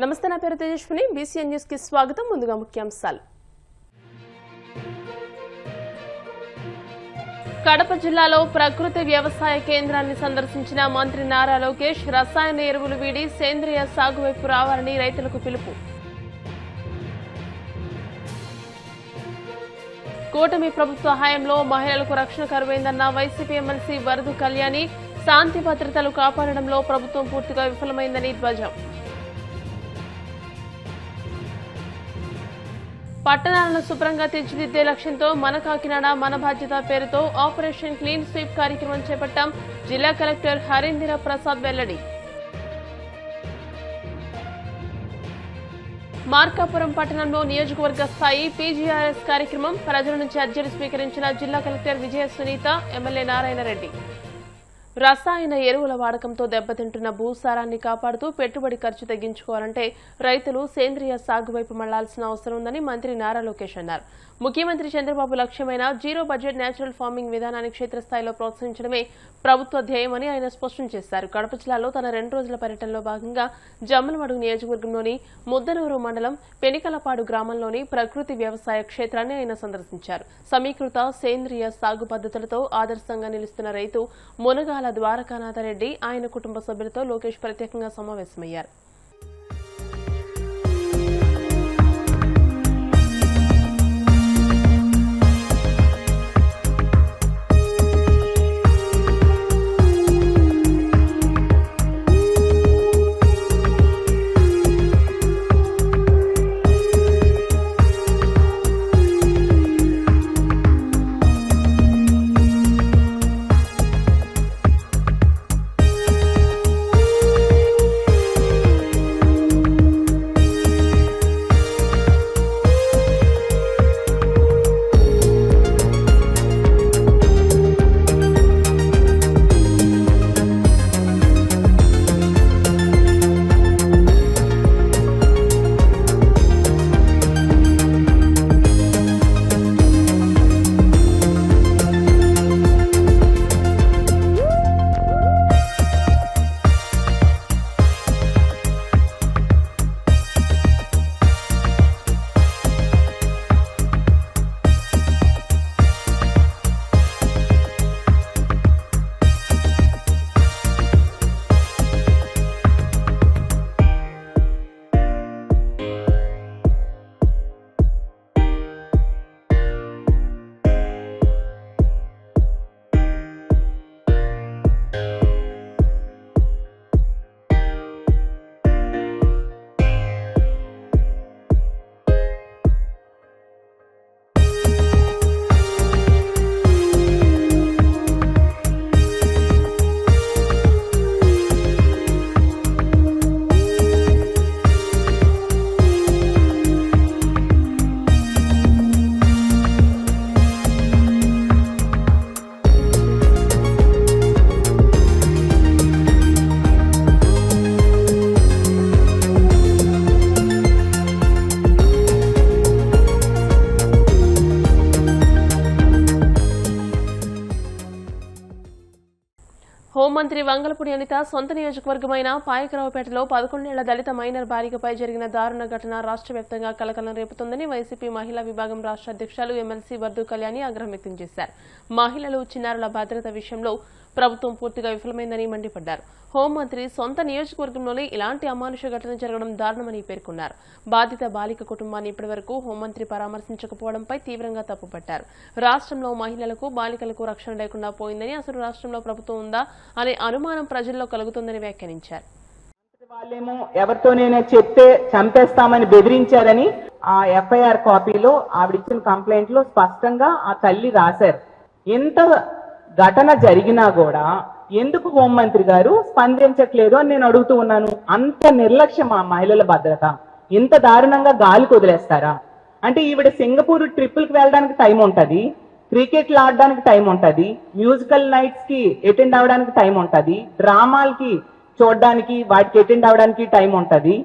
నమస్తే, నా పేరు తేజస్విని. బీసీఎన్ న్యూస్ కి స్వాగతం. ముందుగా ముఖ్యాంశాలు. కడప జిల్లాలో ప్రకృతి వ్యవసాయ కేంద్రాన్ని సందర్శించిన మంత్రి నారా లోకేష్ రసాయన ఎరువులు వీడి సేంద్రియ సాగు వైపు రావాలని రైతులకు పిలుపు. కూటమి ప్రభుత్వ హయాంలో మహిళలకు రక్షణ కరువైందన్న వైసీపీ ఎమ్మెల్సీ వరదు కళ్యాణి. శాంతి భద్రతలు కాపాడడంలో ప్రభుత్వం పూర్తిగా విఫలమైందని ధ్వజం. పట్టణాలను శుభ్రంగా తీర్చిదిద్దే లక్ష్యంతో మన కాకినాడ మన బాధ్యత పేరుతో ఆపరేషన్ క్లీన్ స్వీప్ కార్యక్రమం చేపట్టాం. జిల్లా కలెక్టర్ హరీంద్ర ప్రసాద్ వెల్లడి. మార్కాపురం పట్టణంలో నియోజకవర్గ స్థాయి పీజీఆర్ఎస్ కార్యక్రమం. ప్రజల నుంచి అర్జీలు స్వీకరించిన జిల్లా కలెక్టర్ విజయ సునీత, ఎమ్మెల్యే నారాయణరెడ్డి. రసాయన ఎరువుల వాడకంతో దెబ్బతింటున్న భూసారాన్ని కాపాడుతూ పెట్టుబడి ఖర్చు తగ్గించుకోవాలంటే రైతులు సేంద్రియ సాగు వైపు మళ్లాల్సిన అవసరం ఉందని మంత్రి నారా లోకేష్ అన్నారు. ముఖ్యమంత్రి చంద్రబాబు లక్ష్యమైన జీరో బడ్జెట్ నేచురల్ ఫార్మింగ్ విధానాన్ని క్షేత్రస్థాయిలో ప్రోత్సహించడమే ప్రభుత్వ ధ్యేయమని ఆయన స్పష్టం చేశారు. కడప జిల్లాలో తన 2 రోజుల పర్యటనలో భాగంగా జమ్మలమడుగు నియోజకవర్గంలోని ముద్దనూరు మండలం పెనికలపాడు గ్రామంలోని ప్రకృతి వ్యవసాయ క్షేత్రాన్ని ఆయన సందర్శించారు. సమీకృత సేంద్రియ సాగు పద్ధతులతో ఆదర్శంగా నిలుస్తున్న రైతు మునగాల ద్వారకానాథరెడ్డి, ఆయన కుటుంబ సభ్యులతో లోకేష్ ప్రత్యేకంగా సమావేశమయ్యారు. హోంమంత్రి వంగలపూడి అనిత సొంత నియోజకవర్గమైన పాయకరావుపేటలో 11 ఏళ్ల దళిత మైనర్ బాలికపై జరిగిన దారుణ ఘటన రాష్ట్ర వ్యాప్తంగా కలకలం రేపుతోందని వైసీపీ మహిళా విభాగం రాష్ట్ర అధ్యక్షులు ఎమ్మెల్సీ వరదు కళ్యాణి ఆగ్రహం వ్యక్తం చేశారు. మహిళలు, చిన్నారుల భద్రత విషయంలో ప్రభుత్వం పూర్తిగా విఫలమైందని మండిపడ్డారు. హోంమంత్రి సొంత నియోజకవర్గంలోనే ఇలాంటి అమానుష ఘటన జరగడం దారుణమని పేర్కొన్నారు. బాధిత బాలిక కుటుంబాన్ని ఇప్పటివరకు హోంమంత్రి పరామర్శించకపోవడంపై తీవ్రంగా తప్పుపట్టారు. రాష్ట్రంలో మహిళలకు, బాలికలకు రక్షణ లేకుండా పోయిందని, అసలు రాష్ట్రంలో ప్రభుత్వం ఉందా అనే అనుమానం ప్రజల్లో కలుగుతుందని వ్యాఖ్యానించారు. వాళ్ళేమో ఎవరితోనైనా చెప్తే చంపేస్తామని బెదిరించారని ఆ ఎఫ్ఐఆర్ కాపీలో ఆవిడిచ్చిన కంప్లైంట్ లో స్పష్టంగా ఆ తల్లి రాశారు. ఎంత ఘటన జరిగినా కూడా ఎందుకు హోంమంత్రి గారు స్పందించట్లేదు అని నేను అడుగుతూ ఉన్నాను. అంత నిర్లక్ష్యం ఆ మహిళల భద్రత ఇంత దారుణంగా గాలికి వదిలేస్తారా? అంటే ఈవిడ సింగపూర్ ట్రిప్పులకి వెళ్ళడానికి టైం ఉంటది, క్రికెట్లు ఆడడానికి టైం ఉంటది, మ్యూజికల్ నైట్స్ కి అటెండ్ అవడానికి టైం ఉంటది, డ్రామాలకి చూడడానికి వాటికి అటెండ్ అవడానికి టైం ఉంటది,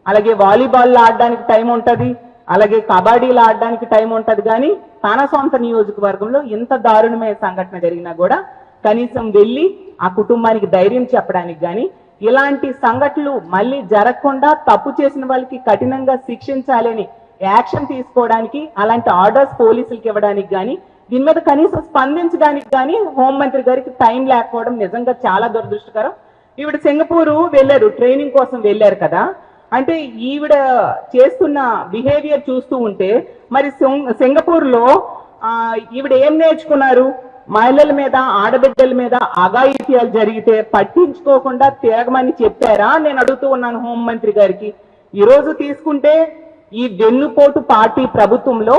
అలాగే వాలీబాల్ ఆడడానికి టైం ఉంటది, అలాగే కబడ్డీలు ఆడడానికి టైం ఉంటది. కానీ తన సొంత నియోజకవర్గంలో ఇంత దారుణమైన సంఘటన జరిగినా కూడా కనీసం వెళ్ళి ఆ కుటుంబానికి ధైర్యం చెప్పడానికి కానీ ఇలాంటి సంఘటనలు మళ్ళీ జరగకుండా తప్పు చేసిన వాళ్ళకి కఠినంగా శిక్షించాలని యాక్షన్ తీసుకోవడానికి, అలాంటి ఆర్డర్స్ పోలీసులకు ఇవ్వడానికి కానీ, దీని మీద కనీసం స్పందించడానికి కానీ హోంమంత్రి గారికి టైం లేకపోవడం నిజంగా చాలా దురదృష్టకరం. ఈవిడ సింగపూర్ వెళ్ళారు, ట్రైనింగ్ కోసం వెళ్ళారు కదా. అంటే ఈవిడ చేస్తున్న బిహేవియర్ చూస్తూ ఉంటే మరి సింగపూర్ లో ఈవిడ ఏం నేర్చుకున్నారు? మహిళల మీద, ఆడబిడ్డల మీద అఘాయిత్యాలు జరిగితే పట్టించుకోకుండా తిరగమని చెప్పారా? నేను అడుగుతూ ఉన్నాను హోంమంత్రి గారికి. ఈ రోజు తీసుకుంటే ఈ వెన్నుపోటు పార్టీ ప్రభుత్వంలో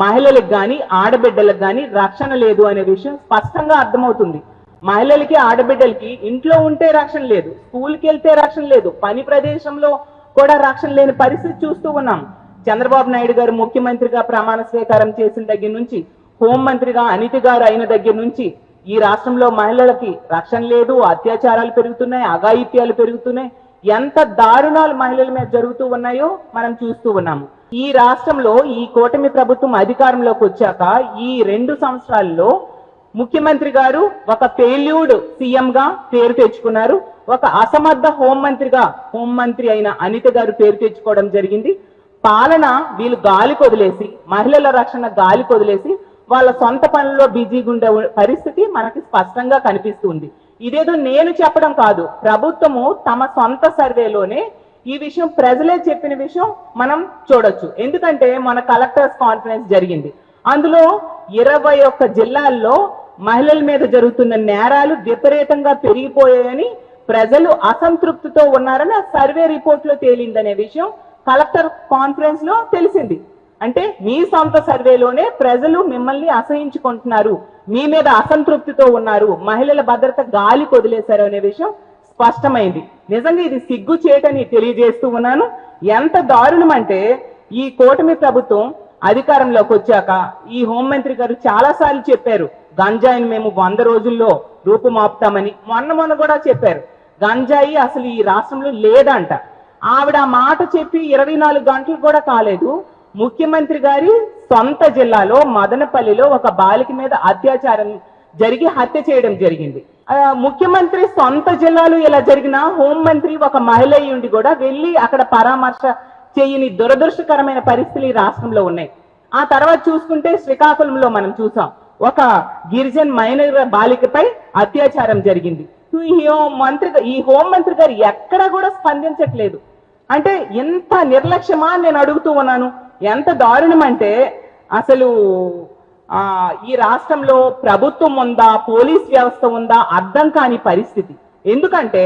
మహిళలకు కానీ ఆడబిడ్డలకు కానీ రక్షణ లేదు అనే విషయం స్పష్టంగా అర్థమవుతుంది. మహిళలకి, ఆడబిడ్డలకి ఇంట్లో ఉంటే రక్షణ లేదు, స్కూల్కి వెళ్తే రక్షణ లేదు, పని ప్రదేశంలో కూడా రక్షణ లేని పరిస్థితి చూస్తూ ఉన్నాం. చంద్రబాబు నాయుడు గారు ముఖ్యమంత్రిగా ప్రమాణ స్వీకారం చేసిన దగ్గర నుంచి, హోంమంత్రిగా అనిత గారు అయిన దగ్గర నుంచి ఈ రాష్ట్రంలో మహిళలకి రక్షణ లేదు, అత్యాచారాలు పెరుగుతున్నాయి, అఘాయిత్యాలు పెరుగుతున్నాయి. ఎంత దారుణాలు మహిళల మీద జరుగుతూ ఉన్నాయో మనం చూస్తూ ఉన్నాము. ఈ రాష్ట్రంలో ఈ కూటమి ప్రభుత్వం అధికారంలోకి వచ్చాక ఈ 2 సంవత్సరాల్లో ముఖ్యమంత్రి గారు ఒక ఫెయిల్యూర్డ్ సీఎం గా పేరు తెచ్చుకున్నారు. ఒక అసమర్థ హోంమంత్రి అయిన అనిత గారు పేరు తెచ్చుకోవడం జరిగింది. పాలన వీళ్ళు గాలి కొదిలేసి, మహిళల రక్షణ గాలి కొదిలేసి వాళ్ళ సొంత పనుల్లో బిజీగా ఉండే పరిస్థితి మనకి స్పష్టంగా కనిపిస్తుంది. ఇదేదో నేను చెప్పడం కాదు, ప్రభుత్వము తమ సొంత సర్వేలోనే ఈ విషయం ప్రజలే చెప్పిన విషయం మనం చూడొచ్చు. ఎందుకంటే మన కలెక్టర్స్ కాన్ఫరెన్స్ జరిగింది, అందులో 21 జిల్లాల్లో మహిళల మీద జరుగుతున్న నేరాలు విపరీతంగా పెరిగిపోయాయని, ప్రజలు అసంతృప్తితో ఉన్నారని ఆ సర్వే రిపోర్ట్ లో తేలిందనే విషయం కలెక్టర్ కాన్ఫరెన్స్ లో తెలిసింది. అంటే మీ సొంత సర్వేలోనే ప్రజలు మిమ్మల్ని అసహించుకుంటున్నారు, మీ మీద అసంతృప్తితో ఉన్నారు, మహిళల భద్రత గాలి కొదిలేశారు అనే విషయం స్పష్టమైంది. నిజంగా ఇది సిగ్గు చేయటని తెలియజేస్తూ ఉన్నాను. ఎంత దారుణం అంటే ఈ కూటమి ప్రభుత్వం అధికారంలోకి వచ్చాక ఈ హోంమంత్రి గారు చాలా సార్లు చెప్పారు, గంజాయిని మేము 100 రోజుల్లో రూపుమాపుతామని. మొన్న కూడా చెప్పారు గంజాయి అసలు ఈ రాష్ట్రంలో లేదంట. ఆవిడ ఆ మాట చెప్పి 24 గంటలు కూడా కాలేదు, ముఖ్యమంత్రి గారి సొంత జిల్లాలో మదనపల్లిలో ఒక బాలిక మీద అత్యాచారం జరిగి హత్య చేయడం జరిగింది. ముఖ్యమంత్రి సొంత జిల్లాలో ఇలా జరిగిన హోంమంత్రి ఒక మహిళ ఉండి కూడా వెళ్ళి అక్కడ పరామర్శ చేయని దురదృష్టకరమైన పరిస్థితులు ఈ రాష్ట్రంలో ఉన్నాయి. ఆ తర్వాత చూసుకుంటే శ్రీకాకుళంలో మనం చూసాం, ఒక గిరిజన్ మైనర్ బాలికపై అత్యాచారం జరిగింది. ఈ హోంమంత్రి గారు ఎక్కడ కూడా స్పందించట్లేదు. అంటే ఎంత నిర్లక్ష్యమా నేను అడుగుతూ ఉన్నాను. ఎంత దారుణం అంటే అసలు ఈ రాష్ట్రంలో ప్రభుత్వం ఉందా, పోలీస్ వ్యవస్థ ఉందా అర్థం కాని పరిస్థితి. ఎందుకంటే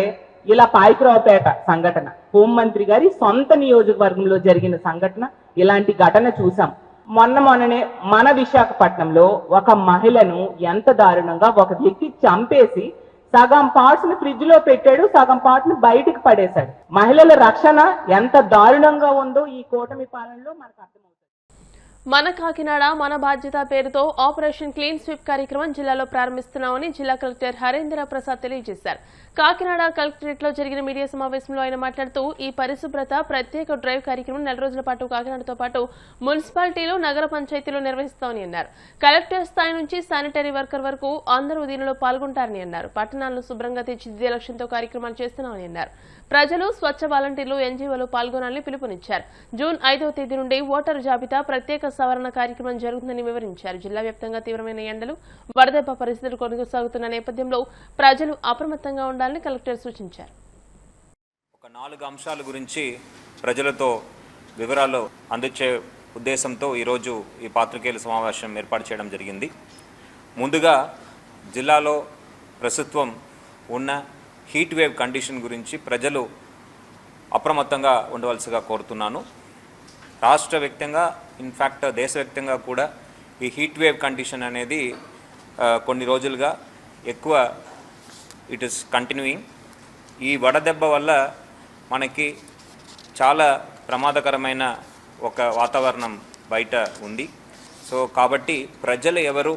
ఇలా పాయకరావుపేట సంఘటన, హోంమంత్రి గారి సొంత నియోజకవర్గంలో జరిగిన సంఘటన, ఇలాంటి ఘటన చూసాం. మొన్ననే మన విశాఖపట్నంలో ఒక మహిళను ఎంత దారుణంగా ఒక వ్యక్తి చంపేసి సగం పార్ట్స్ ని ఫ్రిడ్జ్ లో పెట్టాడు, సగం పార్ట్ ని బయటికి పడేశాడు. మహిళల రక్షణ ఎంత దారుణంగా ఉందో ఈ కూటమి పాలనలో మనకు అర్థమవుతుంది. మన కాకినాడ మన బాధ్యత పేరుతో ఆపరేషన్ క్లీన్ స్వీప్ కార్యక్రమం జిల్లాలో ప్రారంభిస్తున్నామని జిల్లా కలెక్టర్ హరేంద్ర ప్రసాద్ తెలియజేశారు. కాకినాడ కలెక్టరేట్ లో జరిగిన మీడియా సమావేశంలో ఆయన మాట్లాడుతూ ఈ పరిశుభ్రత ప్రత్యేక డ్రైవ్ కార్యక్రమం 4 రోజుల పాటు కాకినాడతో పాటు మున్సిపాలిటీలు, నగర పంచాయతీలో నిర్వహిస్తామని అన్నారు. కలెక్టర్ స్థాయి నుంచి శానిటరీ వర్కర్ వరకు అందరూ దీనిలో పాల్గొంటారని అన్నారు. పట్టణాలను శుభ్రంగా తీర్చిదిద్దే లక్ష్యంతో కార్యక్రమాలు చేస్తున్నామని అన్నారు. ప్రజలు, స్వచ్ఛ వాలంటీర్లు, ఎన్జీఓలు పాల్గొనాలని పిలుపునిచ్చారు. జూన్ 5వ తేదీ నుండి ఓటరు జాబితా ప్రత్యేక సవరణ కార్యక్రమం జరుగుతుందని వివరించారు. జిల్లా వ్యాప్తంగా తీవ్రమైన ఎండలు, వడదెబ్బ పరిస్థితులు కొనసాగుతున్న నేపథ్యంలో ప్రజలు అప్రమత్తంగా ఉండాలని కలెక్టర్ సూచించారు. ఒక 4 అంశాల గురించి ప్రజలతో వివరాలు అందించే ఉద్దేశంతో ఈరోజు ఈ పాత్రికేయుల సమావేశం ఏర్పాటు చేయడం జరిగింది. ముందుగా జిల్లాలో ప్రస్తుతం ఉన్న హీట్ వేవ్ కండిషన్ గురించి ప్రజలు అప్రమత్తంగా ఉండవలసిగా కోరుతున్నాను. రాష్ట్ర వ్యాప్తంగా, ఇన్ఫ్యాక్ట్ దేశవ్యాప్తంగా కూడా ఈ హీట్ వేవ్ కండిషన్ అనేది కొన్ని రోజులుగా ఎక్కువ ఇట్ ఈస్ కంటిన్యూయింగ్. ఈ వడదెబ్బ వల్ల మనకి చాలా ప్రమాదకరమైన ఒక వాతావరణం బయట ఉంది. సో కాబట్టి ప్రజలు ఎవరు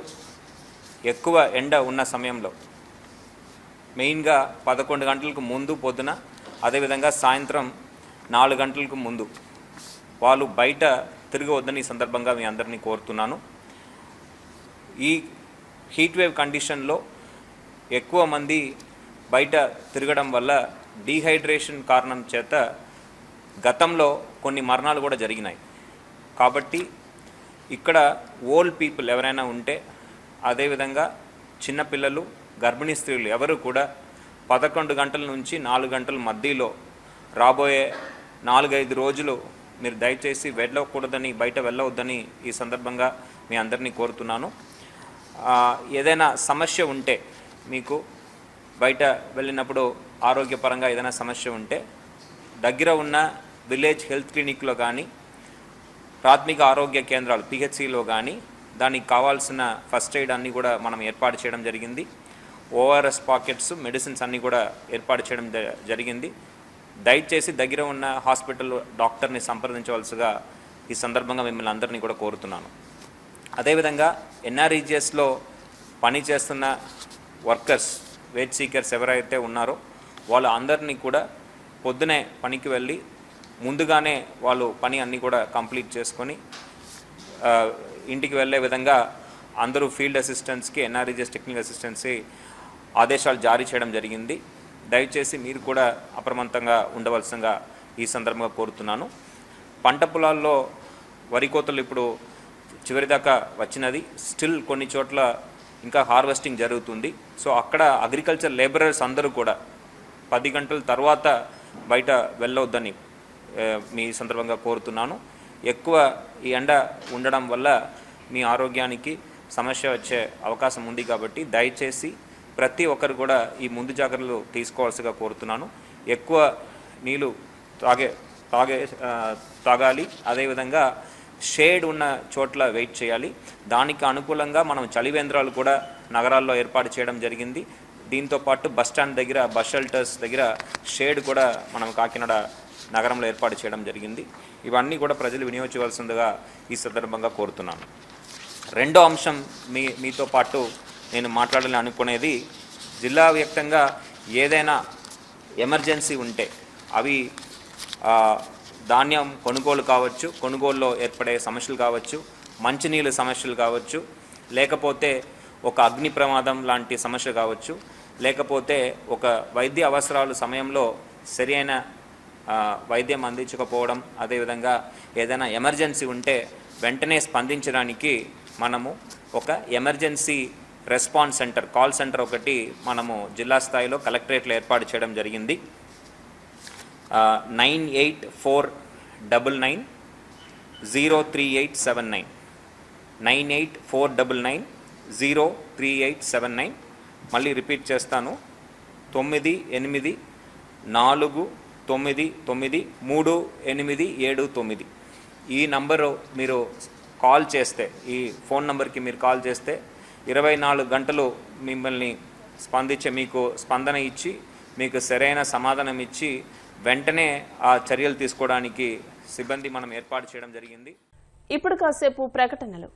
ఎక్కువ ఎండ ఉన్న సమయంలో, మెయిన్గా 11 గంటలకు ముందు పొద్దున, అదేవిధంగా సాయంత్రం 4 గంటలకు ముందు వాళ్ళు బయట తిరగవద్దని ఈ సందర్భంగా మీ అందరినీ కోరుతున్నాను. ఈ హీట్ వేవ్ కండిషన్లో ఎక్కువ మంది బయట తిరగడం వల్ల డీహైడ్రేషన్ కారణం చేత గతంలో కొన్ని మరణాలు కూడా జరిగినాయి. కాబట్టి ఇక్కడ ఓల్డ్ పీపుల్ ఎవరైనా ఉంటే, అదేవిధంగా చిన్నపిల్లలు, గర్భిణీ స్త్రీలు ఎవరు కూడా 11 గంటల నుంచి 4 గంటల మధ్యలో రాబోయే 4-5 రోజులు మీరు దయచేసి వెళ్ళకూడదని, బయట వెళ్ళవద్దని ఈ సందర్భంగా మీ అందరినీ కోరుతున్నాను. ఏదైనా సమస్య ఉంటే, మీకు బయట వెళ్ళినప్పుడు ఆరోగ్యపరంగా ఏదైనా సమస్య ఉంటే దగ్గర ఉన్న విలేజ్ హెల్త్ క్లినిక్లో కానీ, ప్రాథమిక ఆరోగ్య కేంద్రాలు పిహెచ్సిలో కానీ దానికి కావాల్సిన ఫస్ట్ ఎయిడ్ అన్నీ కూడా మనం ఏర్పాటు చేయడం జరిగింది. ఓఆర్ఎస్ పాకెట్స్, మెడిసిన్స్ అన్నీ కూడా ఏర్పాటు చేయడం జరిగింది. దయచేసి దగ్గర ఉన్న హాస్పిటల్ డాక్టర్ని సంప్రదించవలసిగా ఈ సందర్భంగా మిమ్మల్ని అందరినీ కూడా కోరుతున్నాను. అదేవిధంగా ఎన్ఆర్ఈజిఎస్లో పనిచేస్తున్న వర్కర్స్, వేజ్ సీకర్స్ ఎవరైతే ఉన్నారో వాళ్ళ అందరినీ కూడా పొద్దునే పనికి వెళ్ళి ముందుగానే వాళ్ళు పని అన్నీ కూడా కంప్లీట్ చేసుకొని ఇంటికి వెళ్ళే విధంగా అందరూ ఫీల్డ్ అసిస్టెంట్స్కి, ఎన్ఆర్ఈజిఎస్ టెక్నికల్ అసిస్టెంట్స్కి ఆదేశాలు జారీ చేయడం జరిగింది. దయచేసి మీరు కూడా అప్రమత్తంగా ఉండవలసిందిగా ఈ సందర్భంగా కోరుతున్నాను. పంట పొలాల్లో వరి కోతలు ఇప్పుడు చివరిదాకా వచ్చినది. స్టిల్ కొన్ని చోట్ల ఇంకా హార్వెస్టింగ్ జరుగుతుంది. సో అక్కడ అగ్రికల్చర్ లేబరర్స్ అందరూ కూడా 10 గంటల తర్వాత బయట వెళ్ళొద్దని మీ సందర్భంగా కోరుతున్నాను. ఎక్కువ ఈ ఎండ ఉండడం వల్ల మీ ఆరోగ్యానికి సమస్య వచ్చే అవకాశం ఉంది. కాబట్టి దయచేసి ప్రతి ఒక్కరు కూడా ఈ ముందు జాగ్రత్తలు తీసుకోవాల్సిగా కోరుతున్నాను. ఎక్కువ నీళ్ళు తాగాలి. అదేవిధంగా షేడ్ ఉన్న చోట్ల వెయిట్ చేయాలి. దానికి అనుకూలంగా మనం చలివేంద్రాలు కూడా నగరాల్లో ఏర్పాటు చేయడం జరిగింది. దీంతోపాటు బస్ స్టాండ్ దగ్గర, బస్ షెల్టర్స్ దగ్గర షేడ్ కూడా మనం కాకినాడ నగరంలో ఏర్పాటు చేయడం జరిగింది. ఇవన్నీ కూడా ప్రజలు వినియోగించవలసిందిగా ఈ సందర్భంగా కోరుతున్నాను. రెండో అంశం మీతో పాటు నేను మాట్లాడాలని అనుకునేది, జిల్లా వ్యాప్తంగా ఏదైనా ఎమర్జెన్సీ ఉంటే అవి ధాన్యం కొనుగోలు కావచ్చు, కొనుగోలులో ఏర్పడే సమస్యలు కావచ్చు, మంచినీళ్ళ సమస్యలు కావచ్చు, లేకపోతే ఒక అగ్ని ప్రమాదం లాంటి సమస్య కావచ్చు, లేకపోతే ఒక వైద్య అవసరాల సమయంలో సరైన వైద్యం అందించకపోవడం, అదేవిధంగా ఏదైనా ఎమర్జెన్సీ ఉంటే వెంటనే స్పందించడానికి మనము ఒక emergency response centre, call centre ఒకటి మనము జిల్లా స్థాయిలో కలెక్టరేట్లో ఏర్పాటు చేయడం జరిగింది. 9849903879 9849903879. మళ్ళీ రిపీట్ చేస్తాను, 9849393879. ఈ నంబరు మీరు కాల్ చేస్తే, ఈ ఫోన్ నంబర్కి మీరు కాల్ చేస్తే 24 గంటలు మిమ్మల్ని మీకు స్పందన ఇచ్చి, మీకు సరైన సమాధానం ఇచ్చి వెంటనే ఆ చర్యలు తీసుకోవడానికి సిబ్బంది మనం ఏర్పాటు చేయడం జరిగింది. ఇప్పుడు కాసేపు ప్రకటనలు.